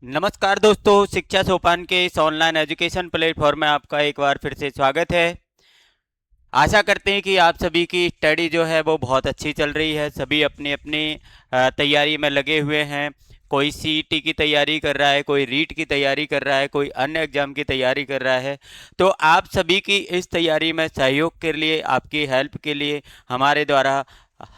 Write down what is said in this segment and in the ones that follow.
नमस्कार दोस्तों, शिक्षा सोपान के इस ऑनलाइन एजुकेशन प्लेटफॉर्म में आपका एक बार फिर से स्वागत है। आशा करते हैं कि आप सभी की स्टडी जो है वो बहुत अच्छी चल रही है। सभी अपनी अपनी तैयारी में लगे हुए हैं। कोई सीईटी की तैयारी कर रहा है, कोई रीट की तैयारी कर रहा है, कोई अन्य एग्जाम की तैयारी कर रहा है। तो आप सभी की इस तैयारी में सहयोग के लिए, आपकी हेल्प के लिए हमारे द्वारा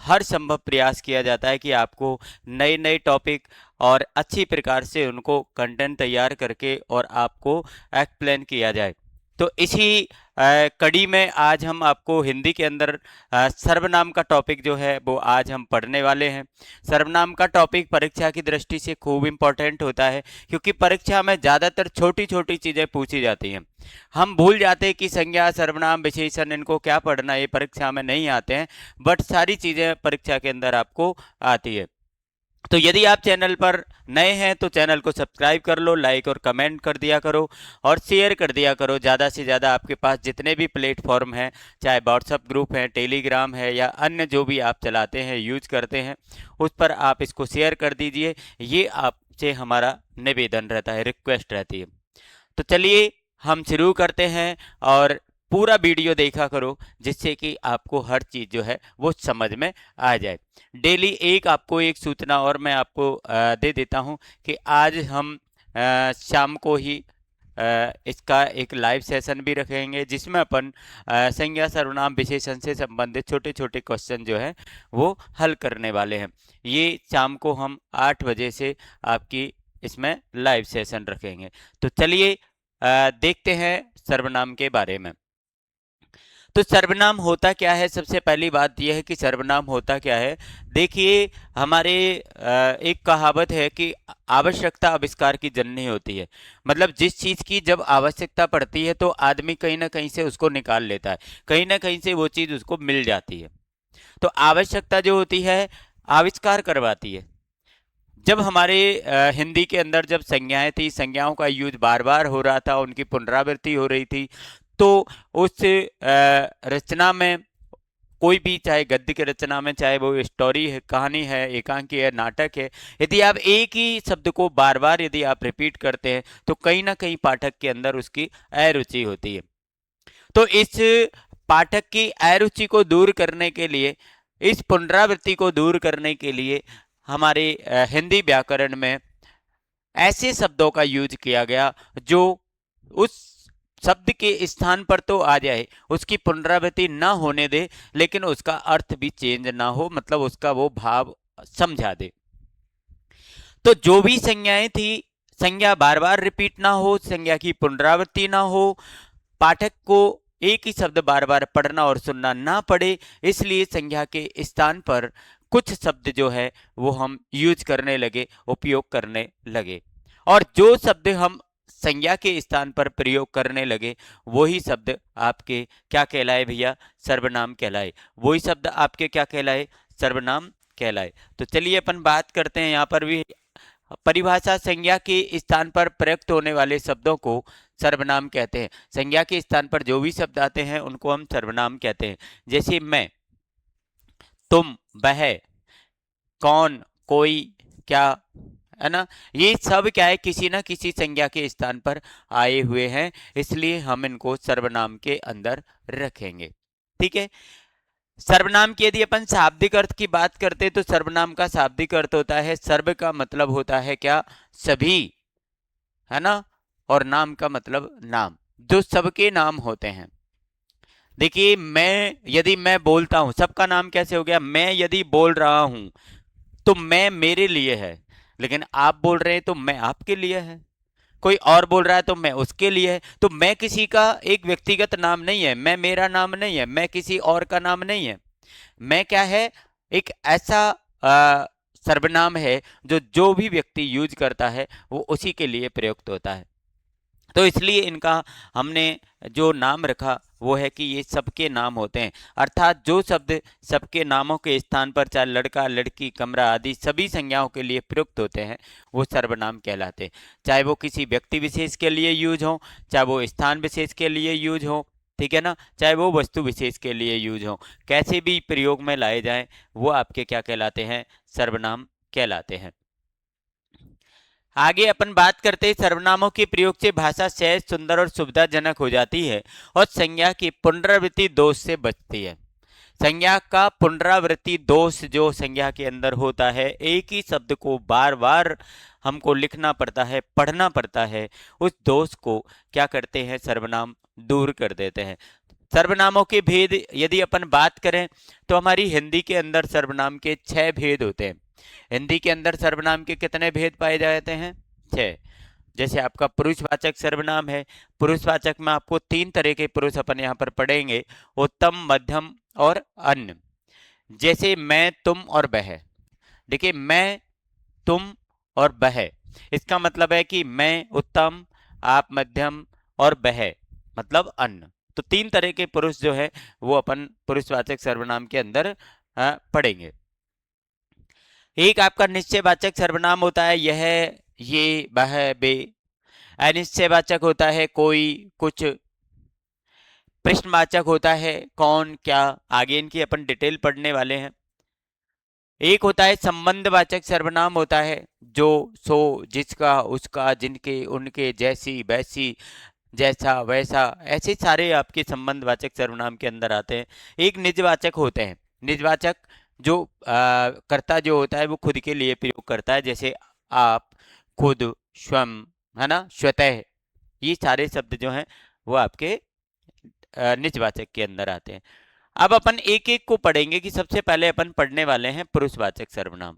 हर संभव प्रयास किया जाता है कि आपको नए नए टॉपिक और अच्छी प्रकार से उनको कंटेंट तैयार करके और आपको एक्सप्लेन किया जाए। तो इसी कड़ी में आज हम आपको हिंदी के अंदर सर्वनाम का टॉपिक जो है वो आज हम पढ़ने वाले हैं। सर्वनाम का टॉपिक परीक्षा की दृष्टि से खूब इम्पोर्टेंट होता है, क्योंकि परीक्षा में ज़्यादातर छोटी छोटी चीज़ें पूछी जाती हैं। हम भूल जाते हैं कि संज्ञा, सर्वनाम, विशेषण इनको क्या पढ़ना, ये परीक्षा में नहीं आते हैं, बट सारी चीज़ें परीक्षा के अंदर आपको आती है। तो यदि आप चैनल पर नए हैं तो चैनल को सब्सक्राइब कर लो, लाइक और कमेंट कर दिया करो और शेयर कर दिया करो। ज़्यादा से ज़्यादा आपके पास जितने भी प्लेटफॉर्म हैं, चाहे व्हाट्सअप ग्रुप है, टेलीग्राम है या अन्य जो भी आप चलाते हैं, यूज करते हैं, उस पर आप इसको शेयर कर दीजिए। ये आपसे हमारा निवेदन रहता है, रिक्वेस्ट रहती है। तो चलिए हम शुरू करते हैं और पूरा वीडियो देखा करो, जिससे कि आपको हर चीज़ जो है वो समझ में आ जाए। डेली एक आपको एक सूचना और मैं आपको दे देता हूं कि आज हम शाम को ही इसका एक लाइव सेशन भी रखेंगे, जिसमें अपन संज्ञा, सर्वनाम, विशेषण से संबंधित छोटे छोटे क्वेश्चन जो है वो हल करने वाले हैं। ये शाम को हम 8 बजे से आपकी इसमें लाइव सेशन रखेंगे। तो चलिए देखते हैं सर्वनाम के बारे में। तो सर्वनाम होता क्या है? सबसे पहली बात यह है कि सर्वनाम होता क्या है। देखिए, हमारे एक कहावत है कि आवश्यकता आविष्कार की जननी होती है। मतलब जिस चीज की जब आवश्यकता पड़ती है तो आदमी कहीं ना कहीं से उसको निकाल लेता है, कहीं ना कहीं से वो चीज उसको मिल जाती है। तो आवश्यकता जो होती है आविष्कार करवाती है। जब हमारे हिंदी के अंदर जब संज्ञाएं थी, संज्ञाओं का यूज बार बार हो रहा था, उनकी पुनरावृत्ति हो रही थी, तो उस रचना में कोई भी, चाहे गद्य की रचना में, चाहे वो स्टोरी है, कहानी है, एकांकी है, नाटक है, यदि आप एक ही शब्द को बार बार यदि आप रिपीट करते हैं तो कहीं ना कहीं पाठक के अंदर उसकी अरुचि होती है। तो इस पाठक की अरुचि को दूर करने के लिए, इस पुनरावृत्ति को दूर करने के लिए हमारे हिंदी व्याकरण में ऐसे शब्दों का यूज किया गया जो उस शब्द के स्थान पर तो आ जाए, उसकी पुनरावृत्ति ना होने दे, लेकिन उसका अर्थ भी चेंज ना हो, मतलब उसका वो भाव समझा दे। तो जो भी संज्ञाएं थी, संज्ञा बार बार रिपीट ना हो, संज्ञा की पुनरावृत्ति ना हो, पाठक को एक ही शब्द बार बार पढ़ना और सुनना ना पड़े, इसलिए संज्ञा के स्थान पर कुछ शब्द जो है वो हम यूज करने लगे, उपयोग करने लगे। और जो शब्द हम संज्ञा के स्थान पर प्रयोग करने लगे, वही शब्द आपके क्या कहलाए भैया? सर्वनाम कहलाए। वही शब्द आपके क्या कहलाए? सर्वनाम कहलाए। तो चलिए अपन बात करते हैं यहाँ पर भी। परिभाषा: संज्ञा के स्थान पर प्रयुक्त होने वाले शब्दों को सर्वनाम कहते हैं। संज्ञा के स्थान पर जो भी शब्द आते हैं उनको हम सर्वनाम कहते हैं। जैसे मैं, तुम, वह, कौन, कोई, क्या, है ना? ये सब क्या है? किसी ना किसी संज्ञा के स्थान पर आए हुए हैं, इसलिए हम इनको सर्वनाम के अंदर रखेंगे। ठीक है। सर्वनाम की यदि अपन शाब्दिक अर्थ की बात करते तो सर्वनाम का शाब्दिक अर्थ होता है, सर्व का मतलब होता है क्या? सभी, है ना? और नाम का मतलब नाम, जो सबके नाम होते हैं। देखिए, मैं यदि मैं बोलता हूं, सबका नाम कैसे हो गया? मैं यदि बोल रहा हूं तो मैं मेरे लिए है, लेकिन आप बोल रहे हैं तो मैं आपके लिए है। कोई और बोल रहा है तो मैं उसके लिए है। तो मैं किसी का एक व्यक्तिगत नाम नहीं है, मैं मेरा नाम नहीं है, मैं किसी और का नाम नहीं है। मैं क्या है? एक ऐसा सर्वनाम है जो जो भी व्यक्ति यूज करता है वो उसी के लिए प्रयुक्त होता है। तो इसलिए इनका हमने जो नाम रखा वो है कि ये सबके नाम होते हैं। अर्थात जो शब्द सबके नामों के स्थान पर, चाहे लड़का, लड़की, कमरा आदि सभी संज्ञाओं के लिए प्रयुक्त होते हैं, वो सर्वनाम कहलाते हैं। चाहे वो किसी व्यक्ति विशेष के लिए यूज हो, चाहे वो स्थान विशेष के लिए यूज हो, ठीक है ना, चाहे वो वस्तु विशेष के लिए यूज हो, कैसे भी प्रयोग में लाए जाएं, वो आपके क्या कहलाते हैं? सर्वनाम कहलाते हैं। आगे अपन बात करते हैं सर्वनामों के प्रयोग से भाषा सहज, सुंदर और सुविधाजनक हो जाती है और संज्ञा की पुनरावृत्ति दोष से बचती है। संज्ञा का पुनरावृत्ति दोष जो संज्ञा के अंदर होता है, एक ही शब्द को बार बार हमको लिखना पड़ता है, पढ़ना पड़ता है, उस दोष को क्या करते हैं, सर्वनाम दूर कर देते हैं। सर्वनामों के भेद यदि अपन बात करें तो हमारी हिंदी के अंदर सर्वनाम के 6 भेद होते हैं। हिंदी के अंदर सर्वनाम के कितने भेद पाए जाते हैं? 6। जैसे आपका पुरुषवाचक सर्वनाम है, पुरुषवाचक में आपको 3 तरह के पुरुष अपन यहाँ पर पढ़ेंगे, उत्तम, मध्यम और अन्य। जैसे मैं, तुम और वह। देखिए, मैं, तुम और वह, इसका मतलब है कि मैं उत्तम, आप मध्यम और वह मतलब अन्य। तो 3 तरह के पुरुष जो है वो अपन पुरुषवाचक सर्वनाम के अंदर पढ़ेंगे। एक आपका निश्चयवाचक सर्वनाम होता है यह, ये, वह, वे। अनिश्चयवाचक होता है कोई, कुछ। प्रश्नवाचक होता है कौन, क्या। आगे इनकी अपन डिटेल पढ़ने वाले हैं। एक होता है संबंधवाचक सर्वनाम होता है जो, सो, जिसका, उसका, जिनके, उनके, जैसी, वैसी, जैसा, वैसा, ऐसे सारे आपके संबंधवाचक सर्वनाम के अंदर आते हैं। एक निजवाचक होते हैं। निजवाचक जो कर्ता जो होता है वो खुद के लिए प्रयोग करता है, जैसे आप, खुद, स्वयं, है ना, स्वतः। ये सारे शब्द जो हैं वो आपके निजवाचक के अंदर आते हैं। अब अपन एक एक को पढ़ेंगे कि सबसे पहले अपन पढ़ने वाले हैं पुरुषवाचक सर्वनाम।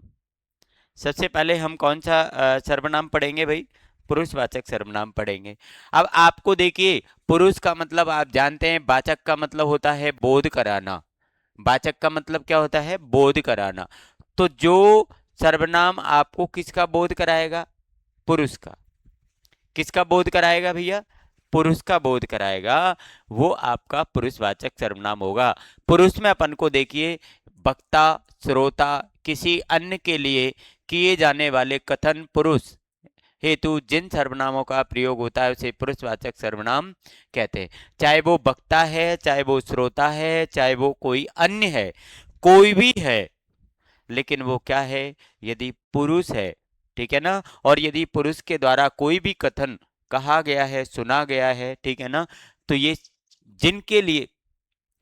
सबसे पहले हम कौन सा सर्वनाम पढ़ेंगे भाई? पुरुषवाचक सर्वनाम पढ़ेंगे। अब आपको देखिए, पुरुष का मतलब आप जानते हैं, वाचक का मतलब होता है बोध कराना। वाचक का मतलब क्या होता है? बोध कराना। तो जो सर्वनाम आपको किसका बोध कराएगा? पुरुष का। किसका बोध कराएगा भैया? पुरुष का बोध कराएगा, वो आपका पुरुषवाचक सर्वनाम होगा। पुरुष में अपन को देखिए, वक्ता, श्रोता, किसी अन्य के लिए किए जाने वाले कथन पुरुष हेतु जिन सर्वनामों का प्रयोग होता है उसे पुरुषवाचक सर्वनाम कहते हैं। चाहे वो वक्ता है, चाहे वो श्रोता है, चाहे वो कोई अन्य है, कोई भी है, लेकिन वो क्या है? यदि पुरुष है, ठीक है ना, और यदि पुरुष के द्वारा कोई भी कथन कहा गया है, सुना गया है, ठीक है ना, तो ये जिनके लिए,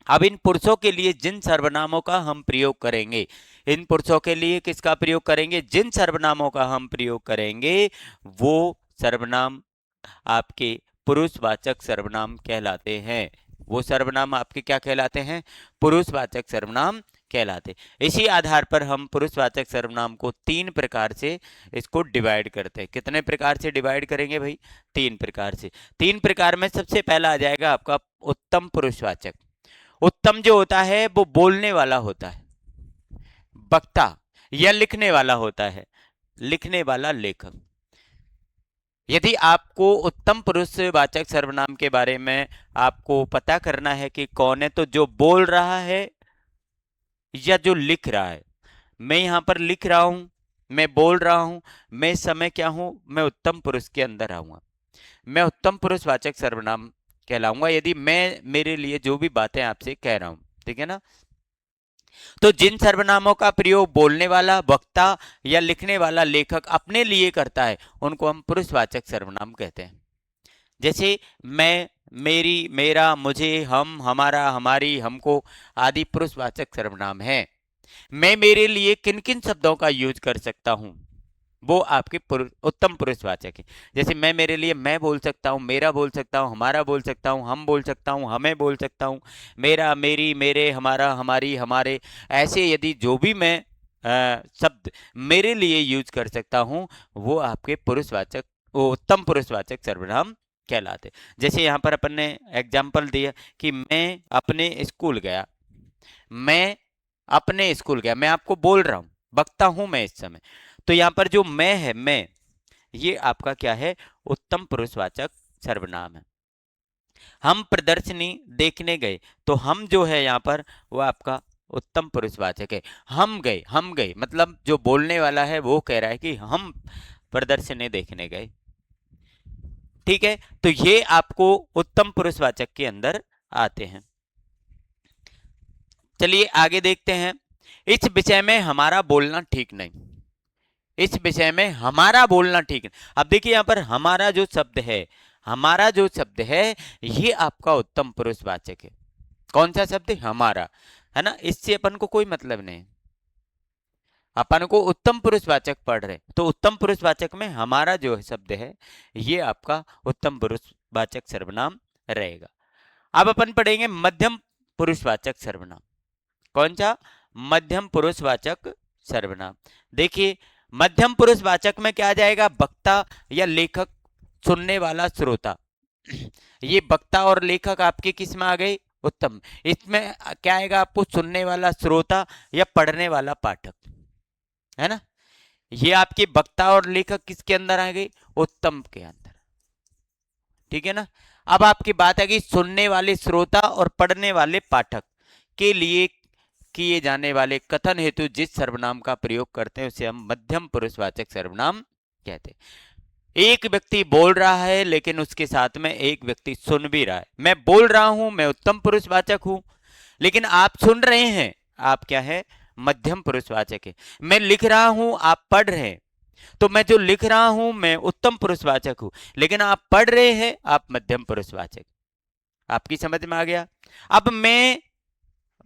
अब इन पुरुषों के लिए जिन सर्वनामों का हम प्रयोग करेंगे, इन पुरुषों के लिए किसका प्रयोग करेंगे? जिन सर्वनामों का हम प्रयोग करेंगे वो सर्वनाम आपके पुरुषवाचक सर्वनाम कहलाते हैं। वो सर्वनाम आपके क्या कहलाते हैं? पुरुषवाचक सर्वनाम कहलाते। इसी आधार पर हम पुरुषवाचक सर्वनाम को 3 प्रकार से इसको डिवाइड करते हैं। कितने प्रकार से डिवाइड करेंगे भाई? 3 प्रकार से। 3 प्रकार में सबसे पहला आ जाएगा आपका उत्तम पुरुषवाचक। उत्तम जो होता है वो बोलने वाला होता है, वक्ता या लिखने वाला होता है, लिखने वाला, लेखक। यदि आपको उत्तम पुरुषवाचक सर्वनाम के बारे में आपको पता करना है कि कौन है, तो जो बोल रहा है या जो लिख रहा है। मैं यहां पर लिख रहा हूं, मैं बोल रहा हूं, मैं इस समय क्या हूं? मैं उत्तम पुरुष के अंदर आऊंगा, मैं उत्तम पुरुषवाचक सर्वनाम कहलाऊंगा यदि मैं मेरे लिए जो भी बातें आपसे कह रहा हूं, ठीक है ना। तो जिन सर्वनामों का प्रयोग बोलने वाला, वक्ता या लिखने वाला लेखक अपने लिए करता है उनको हम पुरुषवाचक सर्वनाम कहते हैं। जैसे मैं, मेरी, मेरा, मुझे, हम, हमारा, हमारी, हमको आदि पुरुषवाचक सर्वनाम है। मैं मेरे लिए किन किन शब्दों का यूज कर सकता हूं, वो आपके उत्तम पुरुषवाचक है। जैसे मैं मेरे लिए मैं बोल सकता हूँ, मेरा बोल सकता हूँ, हमारा बोल सकता हूँ, हम बोल सकता हूँ, हमें बोल सकता हूँ, मेरा, मेरी, मेरे, हमारा, हमारी, हमारे। ऐसे यदि जो भी मैं शब्द मेरे लिए यूज कर सकता हूँ वो आपके पुरुषवाचक, वो उत्तम पुरुषवाचक सर्वनाम कहलाते। जैसे यहाँ पर अपन ने एग्जाम्पल दिया कि मैं अपने स्कूल गया, मैं अपने स्कूल गया, मैं आपको बोल रहा हूँ, वक्ता हूं मैं इस समय। तो यहां पर जो मैं है, मैं, ये आपका क्या है? उत्तम पुरुषवाचक सर्वनाम है। हम प्रदर्शनी देखने गए, तो हम जो है यहां पर वो आपका उत्तम पुरुषवाचक है। हम गए, हम गए मतलब जो बोलने वाला है वो कह रहा है कि हम प्रदर्शनी देखने गए, ठीक है। तो ये आपको उत्तम पुरुषवाचक के अंदर आते हैं। चलिए आगे देखते हैं। इस विषय में हमारा बोलना ठीक नहीं। इस विषय में हमारा बोलना ठीक है। अब देखिए यहाँ पर हमारा जो शब्द है, हमारा जो शब्द है ये आपका उत्तम पुरुषवाचक है। कौन सा शब्द? हमारा, है ना। इससे अपन को कोई मतलब नहीं, अपन को उत्तम पुरुषवाचक पढ़ रहे, तो उत्तम पुरुषवाचक में हमारा जो शब्द है ये आपका उत्तम पुरुषवाचक सर्वनाम रहेगा। अब अपन पढ़ेंगे मध्यम पुरुषवाचक सर्वनाम। कौन सा? मध्यम पुरुषवाचक सर्वनाम। देखिए मध्यम पुरुषवाचक में क्या आ जाएगा? वक्ता या लेखक, सुनने वाला, श्रोता। ये वक्ता और लेखक आपके किस में आ गए? उत्तम। इसमें क्या आएगा आपको? सुनने वाला, श्रोता या पढ़ने वाला, पाठक, है ना। ये आपके वक्ता और लेखक किसके अंदर आ गए? उत्तम के अंदर, ठीक है ना। अब आपकी बात है कि सुनने वाले श्रोता और पढ़ने वाले पाठक के लिए किए जाने वाले कथन हेतु जिस सर्वनाम का प्रयोग करते हैं उसे हम मध्यम पुरुषवाचक सर्वनाम कहते हैं। एक व्यक्ति बोल रहा है लेकिन उसके साथ में एक व्यक्ति सुन भी रहा है। मैं बोल रहा हूं, मैं उत्तम पुरुषवाचक हूं, लेकिन आप सुन रहे हैं, आप क्या है? मध्यम पुरुषवाचक है। मैं लिख रहा हूं, आप पढ़ रहे हैं, तो मैं जो लिख रहा हूं मैं उत्तम पुरुषवाचक हूं, लेकिन आप पढ़ रहे हैं, आप मध्यम पुरुषवाचक। आपकी समझ में आ गया? अब मैं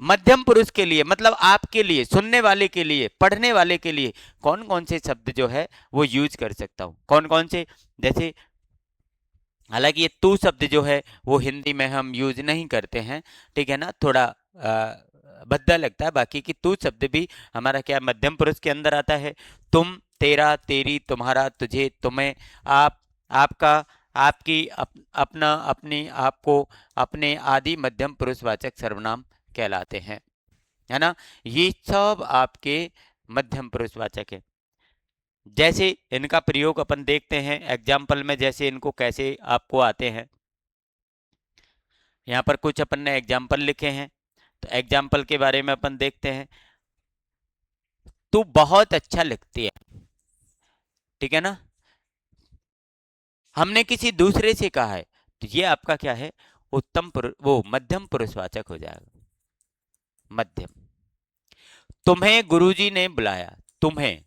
मध्यम पुरुष के लिए, मतलब आपके लिए, सुनने वाले के लिए, पढ़ने वाले के लिए कौन कौन से शब्द जो है वो यूज कर सकता हूं? कौन कौन से? जैसे हालांकि ये तू शब्द जो है वो हिंदी में हम यूज नहीं करते हैं, ठीक है ना, थोड़ा भद्दा लगता है। बाकी की तू शब्द भी हमारा क्या मध्यम पुरुष के अंदर आता है। तुम, तेरा, तेरी, तुम्हारा, तुझे, तुम्हें, आप, आपका, आपकी, अपना, अपनी, आपको, अपने आदि मध्यम पुरुषवाचक सर्वनाम कहलाते हैं, है ना। ये सब आपके मध्यम पुरुषवाचक है। जैसे इनका प्रयोग अपन देखते हैं एग्जाम्पल में, जैसे इनको कैसे आपको आते हैं। यहाँ पर कुछ अपन ने एग्जाम्पल लिखे हैं, तो एग्जाम्पल के बारे में अपन देखते हैं। तू बहुत अच्छा लिखती है, ठीक है ना। हमने किसी दूसरे से कहा है, तो ये आपका क्या है? वो मध्यम पुरुषवाचक हो जाएगा, मध्यम। तुम्हें गुरुजी ने बुलाया, तुम्हें,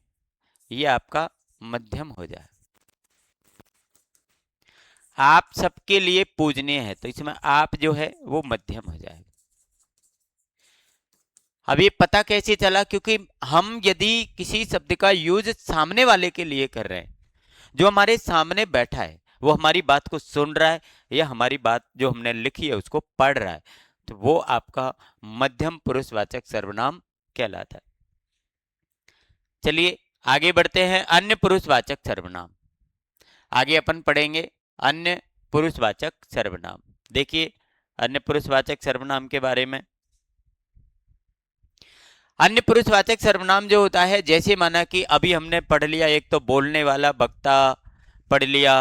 ये आपका मध्यम हो जाए। आप सबके लिए पूजनीय है, तो इसमें आप जो है वो मध्यम हो जाएगा। अब ये पता कैसे चला? क्योंकि हम यदि किसी शब्द का यूज सामने वाले के लिए कर रहे हैं, जो हमारे सामने बैठा है वो हमारी बात को सुन रहा है या हमारी बात जो हमने लिखी है उसको पढ़ रहा है, तो वो आपका मध्यम पुरुषवाचक सर्वनाम कहलाता है। चलिए आगे बढ़ते हैं। अन्य पुरुषवाचक सर्वनाम। आगे अपन पढ़ेंगे अन्य पुरुषवाचक सर्वनाम। देखिए अन्य पुरुषवाचक सर्वनाम के बारे में। अन्य पुरुषवाचक सर्वनाम जो होता है, जैसे माना कि अभी हमने पढ़ लिया, एक तो बोलने वाला, वक्ता पढ़ लिया,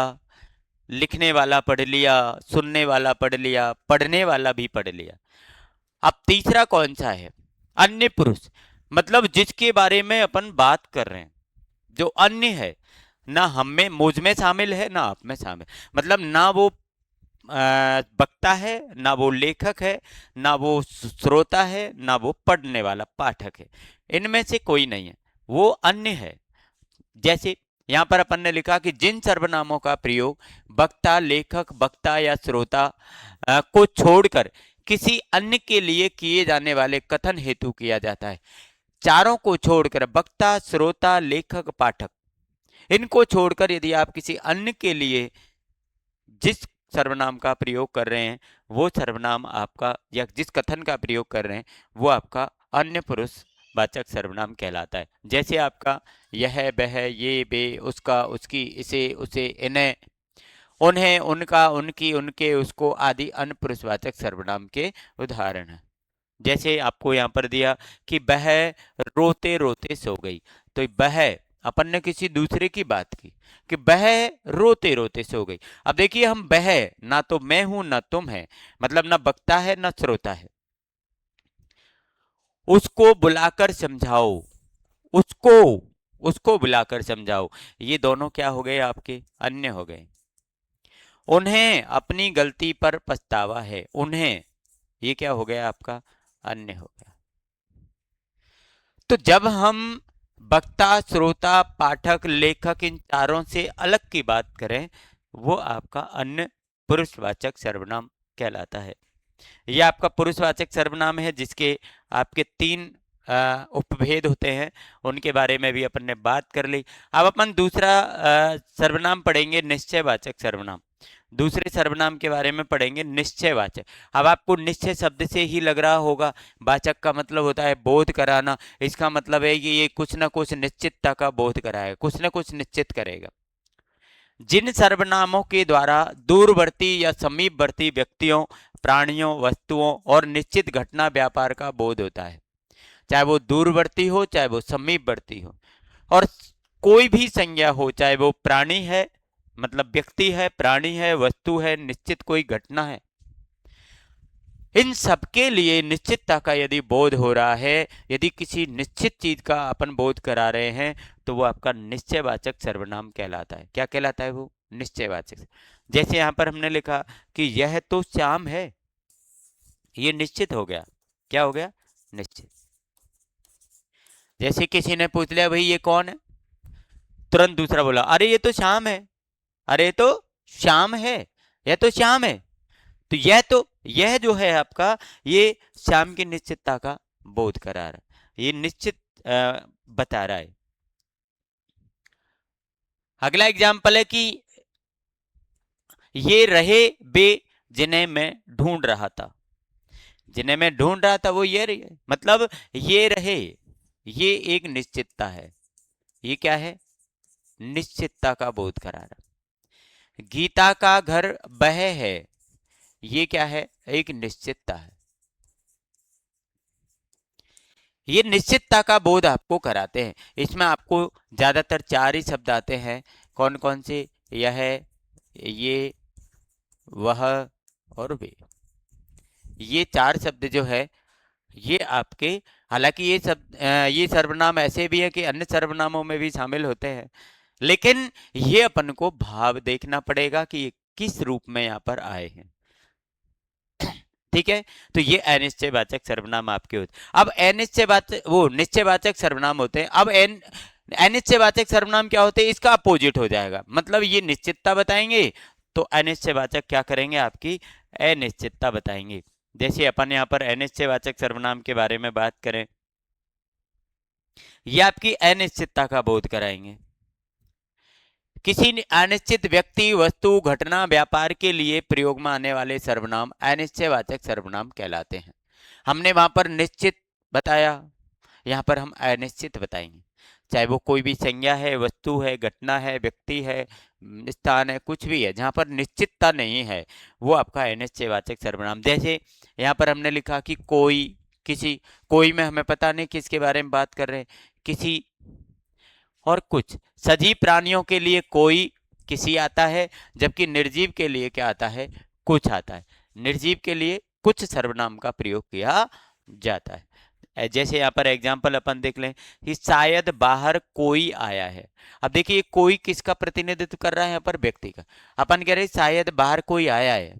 लिखने वाला पढ़ लिया, सुनने वाला पढ़ लिया, पढ़ने वाला भी पढ़ लिया। अब तीसरा कौन सा है? अन्य पुरुष, मतलब जिसके बारे में अपन बात कर रहे हैं, जो अन्य है, ना हम में, मुझ में शामिल है, ना आप में शामिल, मतलब ना वो वक्ता है, ना वो लेखक है, ना वो श्रोता है, ना वो पढ़ने वाला पाठक है, इनमें से कोई नहीं है, वो अन्य है। जैसे यहां पर अपन ने लिखा कि जिन सर्वनामों का प्रयोग वक्ता, लेखक, वक्ता या श्रोता को छोड़कर किसी अन्य के लिए किए जाने वाले कथन हेतु किया जाता है। चारों को छोड़कर, वक्ता, श्रोता, लेखक, पाठक, इनको छोड़कर यदि आप किसी अन्य के लिए जिस सर्वनाम का प्रयोग कर रहे हैं, वो सर्वनाम आपका, या जिस कथन का प्रयोग कर रहे हैं वो आपका अन्य पुरुष वाचक सर्वनाम कहलाता है। जैसे आपका यह, वह, ये, वे, उसका, उसकी, इसे, उसे, इन्हें, उन्हें, उनका, उनकी, उनके, उसको आदि अन्य पुरुषवाचक सर्वनाम के उदाहरण हैं। जैसे आपको यहाँ पर दिया कि वह रोते रोते सो गई, तो वह अपन ने किसी दूसरे की बात की कि वह रोते रोते सो गई। अब देखिए हम वह, ना तो मैं हूं ना तुम है, मतलब ना वक्ता है ना श्रोता है। उसको बुलाकर समझाओ, उसको, उसको बुलाकर समझाओ, ये दोनों क्या हो गए? आपके अन्य हो गए। उन्हें अपनी गलती पर पछतावा है, उन्हें, ये क्या हो गया? आपका अन्य हो गया। तो जब हम वक्ता, श्रोता, पाठक, लेखक, इन चारों से अलग की बात करें, वो आपका अन्य पुरुषवाचक सर्वनाम कहलाता है। ये आपका पुरुषवाचक सर्वनाम है जिसके आपके तीन उपभेद होते हैं, उनके बारे में भी अपन ने बात कर ली। अब अपन दूसरा सर्वनाम पढ़ेंगे, निश्चयवाचक सर्वनाम। दूसरे सर्वनाम के बारे में पढ़ेंगे, निश्चयवाचक। अब आपको निश्चय शब्द से ही लग रहा होगा, वाचक का मतलब होता है बोध कराना। इसका मतलब है कि ये कुछ ना कुछ निश्चितता का बोध कराएगा, कुछ ना कुछ निश्चित करेगा। जिन सर्वनामों के द्वारा दूरवर्ती या समीपवर्ती व्यक्तियों, प्राणियों, वस्तुओं और निश्चित घटना व्यापार का बोध होता है, चाहे वो दूरवर्ती हो चाहे वो समीपवर्ती हो, और कोई भी संज्ञा हो, चाहे वो प्राणी है मतलब व्यक्ति है, प्राणी है, वस्तु है, निश्चित कोई घटना है, इन सबके लिए निश्चितता का यदि बोध हो रहा है, यदि किसी निश्चित चीज का अपन बोध करा रहे हैं, तो वो आपका निश्चयवाचक सर्वनाम कहलाता है। क्या कहलाता है वो? निश्चयवाचक। जैसे यहां पर हमने लिखा कि यह तो श्याम है, ये निश्चित हो गया। क्या हो गया? निश्चित। जैसे किसी ने पूछ लिया भाई ये कौन है, तुरंत दूसरा बोला अरे ये तो श्याम है, अरे ये तो श्याम है, यह तो श्याम है। तो यह जो है आपका, ये श्याम की निश्चितता का बोध करा रहा है, ये निश्चित बता रहा है। अगला एग्जाम्पल है कि ये रहे बे जिन्हें मैं ढूंढ रहा था। जिन्हें मैं ढूंढ रहा था वो ये रहे, मतलब ये रहे, ये एक निश्चितता है। ये क्या है? निश्चितता का बोध करा रहा। गीता का घर वह है, ये क्या है? एक निश्चितता है। ये निश्चितता का बोध आपको कराते हैं। इसमें आपको ज्यादातर चार ही शब्द आते हैं। कौन कौन से? यह, ये, वह और वे। ये चार शब्द जो है ये आपके, हालांकि ये शब्द ये सर्वनाम ऐसे भी है कि अन्य सर्वनामों में भी शामिल होते हैं, लेकिन ये अपन को भाव देखना पड़ेगा कि ये किस रूप में यहाँ पर आए हैं। ठीक है, तो ये अनिश्चयवाचक सर्वनाम आपके होते। अब अनिश्चयवाचक, वो निश्चयवाचक सर्वनाम होते हैं। अब अनिश्चयवाचक सर्वनाम क्या होते हैं? इसका अपोजिट हो जाएगा, मतलब ये निश्चितता बताएंगे तो अनिश्चयवाचक क्या करेंगे? आपकी अनिश्चितता बताएंगे। जैसे अपन यहाँ पर अनिश्चयवाचक सर्वनाम के बारे में बात करें, ये आपकी अनिश्चितता का बोध कराएंगे। किसी अनिश्चित व्यक्ति, वस्तु, घटना, व्यापार के लिए प्रयोग में आने वाले सर्वनाम अनिश्चयवाचक सर्वनाम कहलाते हैं। हमने वहां पर निश्चित बताया, यहाँ पर हम अनिश्चित बताएंगे। चाहे वो कोई भी संज्ञा है, वस्तु है, घटना है, व्यक्ति है, स्थान है, कुछ भी है, जहां पर निश्चितता नहीं है, वो आपका अनिश्चयवाचक सर्वनाम। जैसे यहाँ पर हमने लिखा कि कोई, किसी। कोई में हमें पता नहीं किसके बारे में बात कर रहे हैं, किसी और कुछ। सजीव प्राणियों के लिए कोई, किसी आता है, जबकि निर्जीव के लिए क्या आता है? कुछ आता है। निर्जीव के लिए कुछ सर्वनाम का प्रयोग किया जाता है। जैसे यहाँ पर एग्जाम्पल अपन देख लें कि शायद बाहर कोई आया है। अब देखिए कोई किसका प्रतिनिधित्व कर रहा है? यहाँ पर व्यक्ति का। अपन कह रहे शायद बाहर कोई आया है।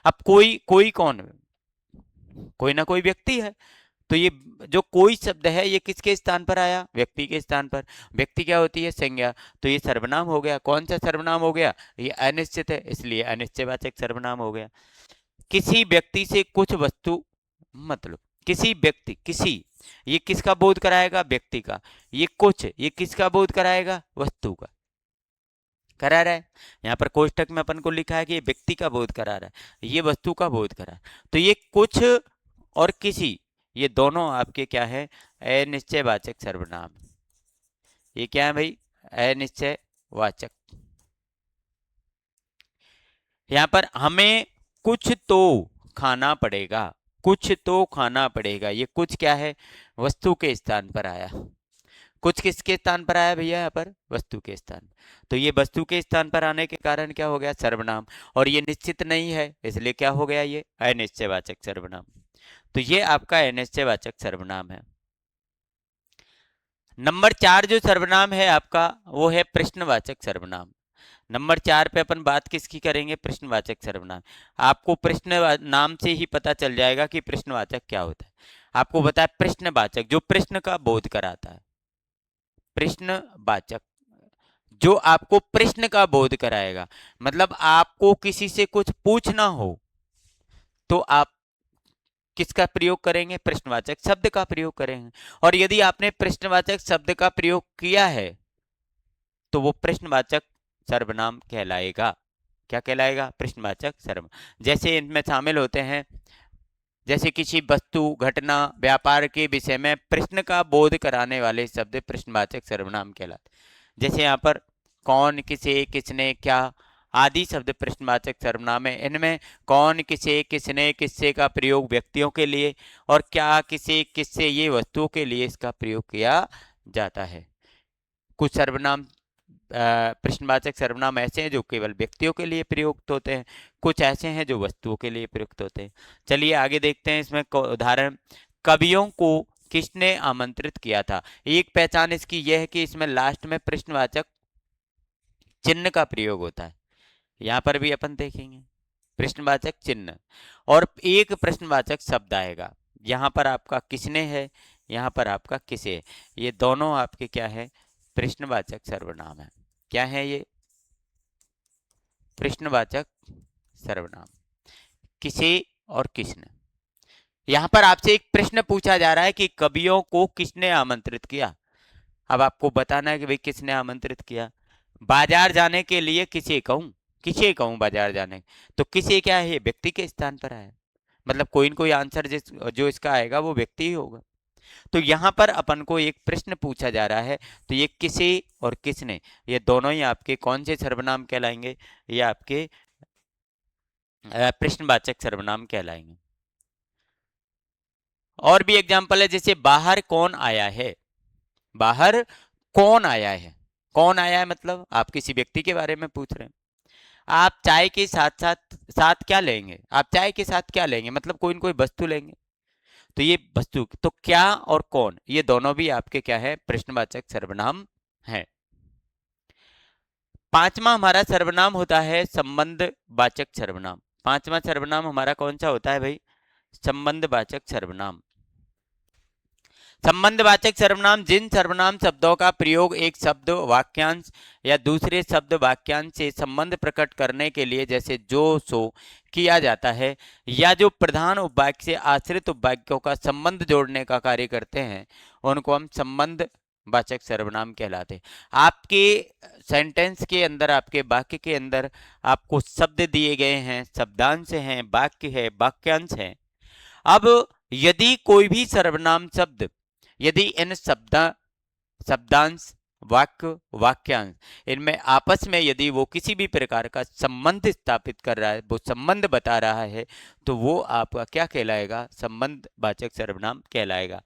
अब कोई, कोई कौन? कोई ना कोई व्यक्ति है। तो ये जो कोई शब्द है ये किसके स्थान पर आया? व्यक्ति के स्थान पर। व्यक्ति क्या होती है? संज्ञा। तो ये सर्वनाम हो गया। कौन सा सर्वनाम हो गया? ये अनिश्चित है, इसलिए अनिश्चयवाचक सर्वनाम हो गया। किसी व्यक्ति से कुछ वस्तु, मतलब किसी व्यक्ति, किसी, ये किसका बोध कराएगा? व्यक्ति का। ये कुछ, ये किसका बोध कराएगा? वस्तु का। करा रहा है। यहाँ पर कोष्टक में अपन को लिखा है कि ये व्यक्ति का बोध करा रहा है, ये वस्तु का बोध करा। तो ये कुछ और किसी, ये दोनों आपके क्या है? अनिश्चयवाचक सर्वनाम। ये क्या है भाई? अनिश्चयवाचक। यहाँ पर हमें कुछ तो खाना पड़ेगा, कुछ तो खाना पड़ेगा। ये कुछ क्या है? वस्तु के स्थान पर आया। कुछ किसके स्थान पर आया भैया? यहाँ पर वस्तु के स्थान। तो ये वस्तु के स्थान पर आने के कारण क्या हो गया? सर्वनाम। और ये निश्चित नहीं है, इसलिए क्या हो गया? ये अनिश्चयवाचक सर्वनाम। तो ये आपका अनिश्चयवाचक सर्वनाम है। नंबर 4 जो सर्वनाम है आपका, वो है प्रश्नवाचक सर्वनाम। नंबर 4 पे अपन बात किसकी करेंगे? प्रश्नवाचक सर्वनाम। आपको प्रश्न नाम से ही पता चल जाएगा कि प्रश्नवाचक क्या होता है। आपको बताया प्रश्नवाचक, जो प्रश्न का बोध कराता है। प्रश्नवाचक, जो आपको प्रश्न का बोध कराएगा। मतलब आपको किसी से कुछ पूछना हो तो आप किसका प्रयोग करेंगे? प्रश्नवाचक शब्द का प्रयोग करेंगे। और यदि आपने प्रश्नवाचक शब्द का प्रयोग किया है तो वो प्रश्नवाचक सर्वनाम कहलाएगा। क्या कहलाएगा? प्रश्नवाचक सर्वनाम। जैसे इनमें शामिल होते हैं, जैसे किसी वस्तु, घटना, व्यापार के विषय में प्रश्न का बोध कराने वाले शब्द प्रश्नवाचक सर्वनाम कहलाते। जैसे यहाँ पर कौन, किसे, किसने, क्या आदि शब्द प्रश्नवाचक सर्वनाम है। इनमें कौन, किसे, किसने, किससे का प्रयोग व्यक्तियों के लिए, और क्या, किसे, किससे ये वस्तुओं के लिए इसका प्रयोग किया जाता है। कुछ सर्वनाम प्रश्नवाचक सर्वनाम ऐसे हैं जो केवल व्यक्तियों के लिए प्रयुक्त होते हैं, कुछ ऐसे हैं जो वस्तुओं के लिए प्रयुक्त होते हैं। चलिए आगे देखते हैं। इसमें उदाहरण, कवियों को किसने आमंत्रित किया था। एक पहचान इसकी यह है कि इसमें लास्ट में प्रश्नवाचक चिन्ह का प्रयोग होता है। यहाँ पर भी अपन देखेंगे प्रश्नवाचक चिन्ह, और एक प्रश्नवाचक शब्द आएगा। यहाँ पर आपका किसने है, यहाँ पर आपका किसे है। ये दोनों आपके क्या है? प्रश्नवाचक सर्वनाम है। क्या है ये? प्रश्नवाचक सर्वनाम, किसे और किसने। यहां पर आपसे एक प्रश्न पूछा जा रहा है कि कवियों को किसने आमंत्रित किया। अब आपको बताना है कि भाई किसने आमंत्रित किया। बाजार जाने के लिए किसे कहूं, किसे कहूं बाजार जाने, तो किसे क्या है? व्यक्ति के स्थान पर आया। मतलब कोई न कोई आंसर जो इसका आएगा वो व्यक्ति ही होगा। तो यहाँ पर अपन को एक प्रश्न पूछा जा रहा है, तो ये किसे और किसने, ये दोनों ही आपके कौन से सर्वनाम कहलाएंगे? ये आपके प्रश्नवाचक सर्वनाम कहलाएंगे। और भी एग्जाम्पल है, जैसे बाहर कौन आया है। बाहर कौन आया है, कौन आया है मतलब आप किसी व्यक्ति के बारे में पूछ रहे हैं। आप चाय के साथ साथ साथ क्या लेंगे, आप चाय के साथ क्या लेंगे, मतलब कोई न कोई वस्तु लेंगे। तो ये वस्तु, तो क्या और कौन, ये दोनों भी आपके क्या है? प्रश्नवाचक सर्वनाम है। पांचवा हमारा सर्वनाम होता है संबंधवाचक सर्वनाम। पांचवा सर्वनाम हमारा कौन सा होता है भाई? संबंधवाचक सर्वनाम। संबंधवाचक सर्वनाम जिन सर्वनाम शब्दों का प्रयोग एक शब्द, वाक्यांश या दूसरे शब्द, वाक्यांश से संबंध प्रकट करने के लिए, जैसे जो, सो किया जाता है, या जो प्रधान उपवाक्य से आश्रित उपवाक्यों का संबंध जोड़ने का कार्य करते हैं, उनको हम संबंध वाचक सर्वनाम कहलाते हैं। आपके सेंटेंस के अंदर, आपके वाक्य के अंदर आपको शब्द दिए गए हैं, शब्दांश हैं, वाक्य है, वाक्यांश है। अब यदि कोई भी सर्वनाम शब्द, यदि इन शब्दांश, वाक्य, वाक्यांश, इनमें आपस में यदि वो किसी भी प्रकार का संबंध स्थापित कर रहा है, वो संबंध बता रहा है, तो वो आपका क्या कहलाएगा? संबंधवाचक सर्वनाम कहलाएगा।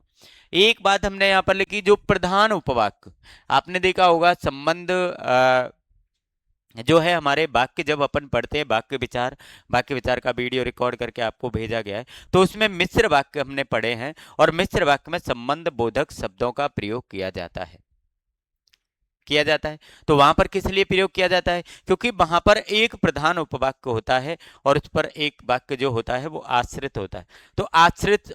एक बात हमने यहाँ पर लिखी, जो प्रधान उपवाक्य, आपने देखा होगा संबंध जो है हमारे वाक्य, जब अपन पढ़ते हैं वाक्य विचार का वीडियो रिकॉर्ड करके आपको भेजा गया है, तो उसमें मिश्र वाक्य हमने पढ़े हैं, और मिश्र वाक्य में संबंध बोधक शब्दों का प्रयोग किया जाता है, किया जाता है। तो वहां पर किस लिए प्रयोग किया जाता है? क्योंकि वहां पर एक प्रधान उपवाक्य होता है और उस पर एक वाक्य जो होता है वो आश्रित होता है। तो आश्रित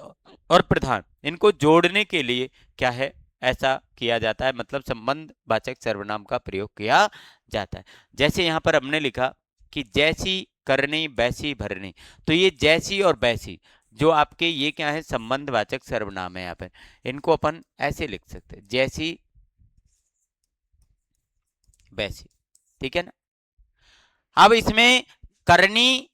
और प्रधान, इनको जोड़ने के लिए क्या है? ऐसा किया जाता है, मतलब संबंध वाचक सर्वनाम का प्रयोग किया जाता है। जैसे यहाँ पर हमने लिखा कि जैसी करनी वैसी भरनी, तो ये जैसी और वैसी जो आपके ये क्या है? संबंधवाचक सर्वनाम है। यहाँ पर इनको अपन ऐसे लिख सकते हैं, जैसी वैसी, ठीक है ना। अब इसमें करनी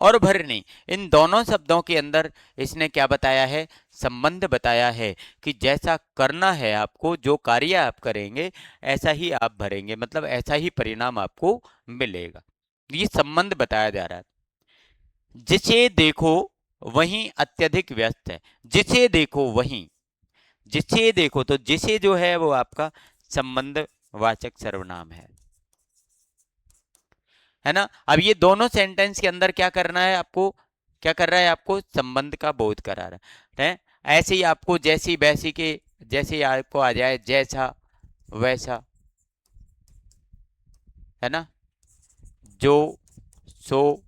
और भरनी, इन दोनों शब्दों के अंदर इसने क्या बताया है? संबंध बताया है कि जैसा करना है आपको, जो कार्य आप करेंगे ऐसा ही आप भरेंगे, मतलब ऐसा ही परिणाम आपको मिलेगा। ये संबंध बताया जा रहा है। जिसे देखो वहीं अत्यधिक व्यस्त है, जिसे देखो वहीं, जिसे देखो, तो जिसे जो है वो आपका संबंध वाचक सर्वनाम है ना। अब ये दोनों सेंटेंस के अंदर क्या करना है आपको? क्या कर रहा है? आपको संबंध का बोध करा रहा है। ऐसे ही आपको जैसी वैसी के, जैसे ही आपको आ जाए जैसा वैसा, है ना, जो, सो,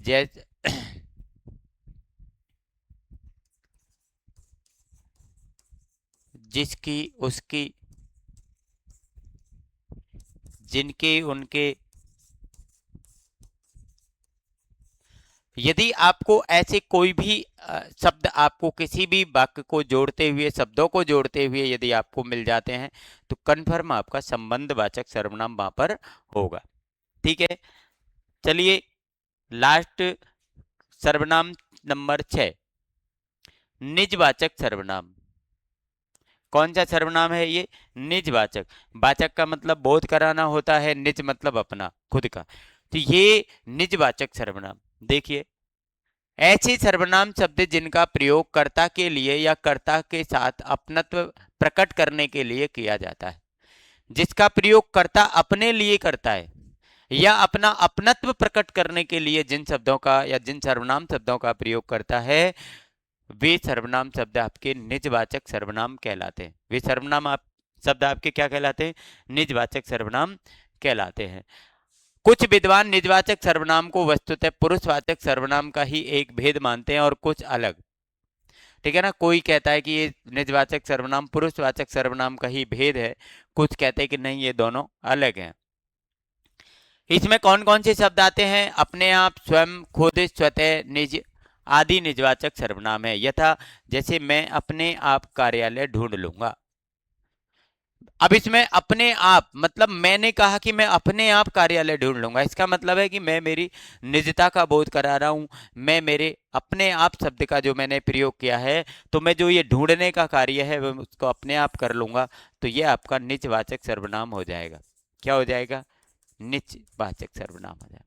जैसे जिसकी उसकी जिनके उनके। यदि आपको ऐसे कोई भी शब्द आपको किसी भी वाक्य को जोड़ते हुए, शब्दों को जोड़ते हुए यदि आपको मिल जाते हैं तो कन्फर्म आपका संबंधवाचक सर्वनाम वहां पर होगा। ठीक है, चलिए लास्ट सर्वनाम नंबर 6, निजवाचक सर्वनाम। कौन सा सर्वनाम है ये? निजवाचक। वाचक का मतलब बोध कराना होता है, निज मतलब अपना, खुद का। तो ये निजवाचक सर्वनाम। देखिए, ऐसे सर्वनाम शब्द जिनका प्रयोग कर्ता के लिए या कर्ता के साथ अपनत्व प्रकट करने के लिए किया जाता है। जिसका प्रयोग कर्ता अपने लिए करता है या अपना अपनत्व प्रकट करने के लिए जिन शब्दों का या जिन सर्वनाम शब्दों का प्रयोग करता है, वे सर्वनाम शब्द आपके निजवाचक सर्वनाम कहलाते हैं। वे सर्वनाम आप शब्द आपके क्या कहलाते हैं? निजवाचक सर्वनाम कहलाते हैं। कुछ विद्वान निजवाचक सर्वनाम को वस्तुतः पुरुषवाचक सर्वनाम का ही एक भेद मानते हैं और कुछ अलग। ठीक है ना, कोई कहता है कि ये निजवाचक सर्वनाम पुरुषवाचक सर्वनाम का ही भेद है, कुछ कहते हैं कि नहीं, ये दोनों अलग हैं। इसमें कौन कौन से शब्द आते हैं? अपने आप, स्वयं, खुद, स्वतः, निज आदि निजवाचक सर्वनाम है। यथा जैसे मैं अपने आप कार्यालय ढूंढ लूंगा। अब इसमें अपने आप मतलब मैंने कहा कि मैं अपने आप कार्यालय ढूंढ लूंगा, इसका मतलब है कि मैं मेरी निजता का बोध करा रहा हूं। मैं मेरे अपने आप शब्द का जो मैंने प्रयोग किया है, तो मैं जो ये ढूंढने का कार्य है वो उसको अपने आप कर लूंगा, तो ये आपका निजवाचक सर्वनाम हो जाएगा। क्या हो जाएगा? निजवाचक सर्वनाम हो जाएगा।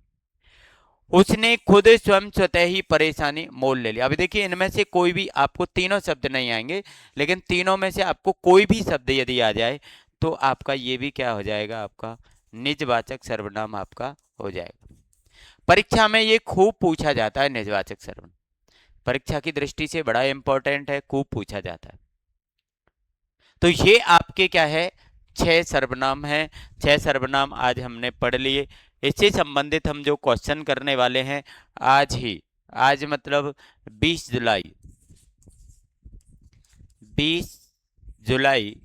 उसने खुद स्वयं स्वतः ही परेशानी मोल ले ली। अभी देखिए, इनमें से कोई भी आपको तीनों शब्द नहीं आएंगे, लेकिन तीनों में से आपको कोई भी शब्द यदि आ जाए तो आपका ये भी क्या हो जाएगा? आपका निजवाचक सर्वनाम आपका हो जाएगा। परीक्षा में ये खूब पूछा जाता है, निजवाचक सर्वनाम परीक्षा की दृष्टि से बड़ा इंपॉर्टेंट है, खूब पूछा जाता है। तो ये आपके क्या है? 6 सर्वनाम हैं। 6 सर्वनाम आज हमने पढ़ लिए। इससे संबंधित हम जो क्वेश्चन करने वाले हैं आज ही, आज मतलब 20 जुलाई 20 जुलाई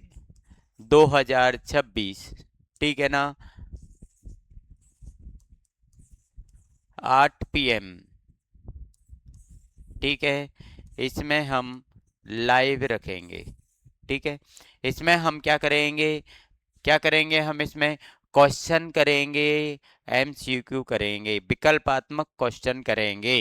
2026, ठीक है ना, 8 PM, ठीक है, इसमें हम लाइव रखेंगे। ठीक है, इसमें हम क्या करेंगे? क्या करेंगे हम इसमें? क्वेश्चन करेंगे, MCQ करेंगे, विकल्पात्मक क्वेश्चन करेंगे।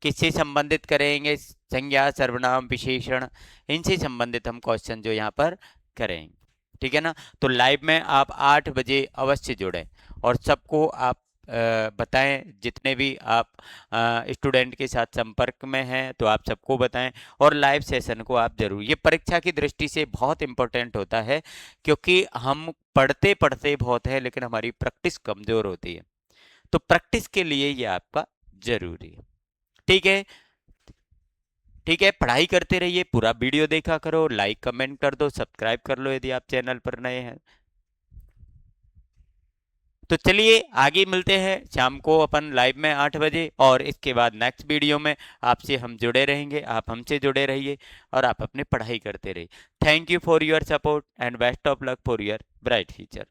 किससे संबंधित करेंगे? संज्ञा, सर्वनाम, विशेषण, इनसे संबंधित हम क्वेश्चन जो यहाँ पर करेंगे। ठीक है ना, तो लाइव में आप 8 बजे अवश्य जुड़ें और सबको आप बताएं, जितने भी आप स्टूडेंट के साथ संपर्क में हैं तो आप सबको बताएं, और लाइव सेशन को आप जरूर, ये परीक्षा की दृष्टि से बहुत इंपॉर्टेंट होता है, क्योंकि हम पढ़ते पढ़ते बहुत है लेकिन हमारी प्रैक्टिस कमजोर होती है, तो प्रैक्टिस के लिए ये आपका जरूरी है। ठीक है, ठीक है, पढ़ाई करते रहिए, पूरा वीडियो देखा करो, लाइक कमेंट कर दो, सब्सक्राइब कर लो यदि आप चैनल पर नए हैं। तो चलिए आगे मिलते हैं शाम को अपन लाइव में 8 बजे, और इसके बाद नेक्स्ट वीडियो में आपसे हम जुड़े रहेंगे, आप हमसे जुड़े रहिए और आप अपनी पढ़ाई करते रहिए। Thank you for your support and best of luck for your bright future.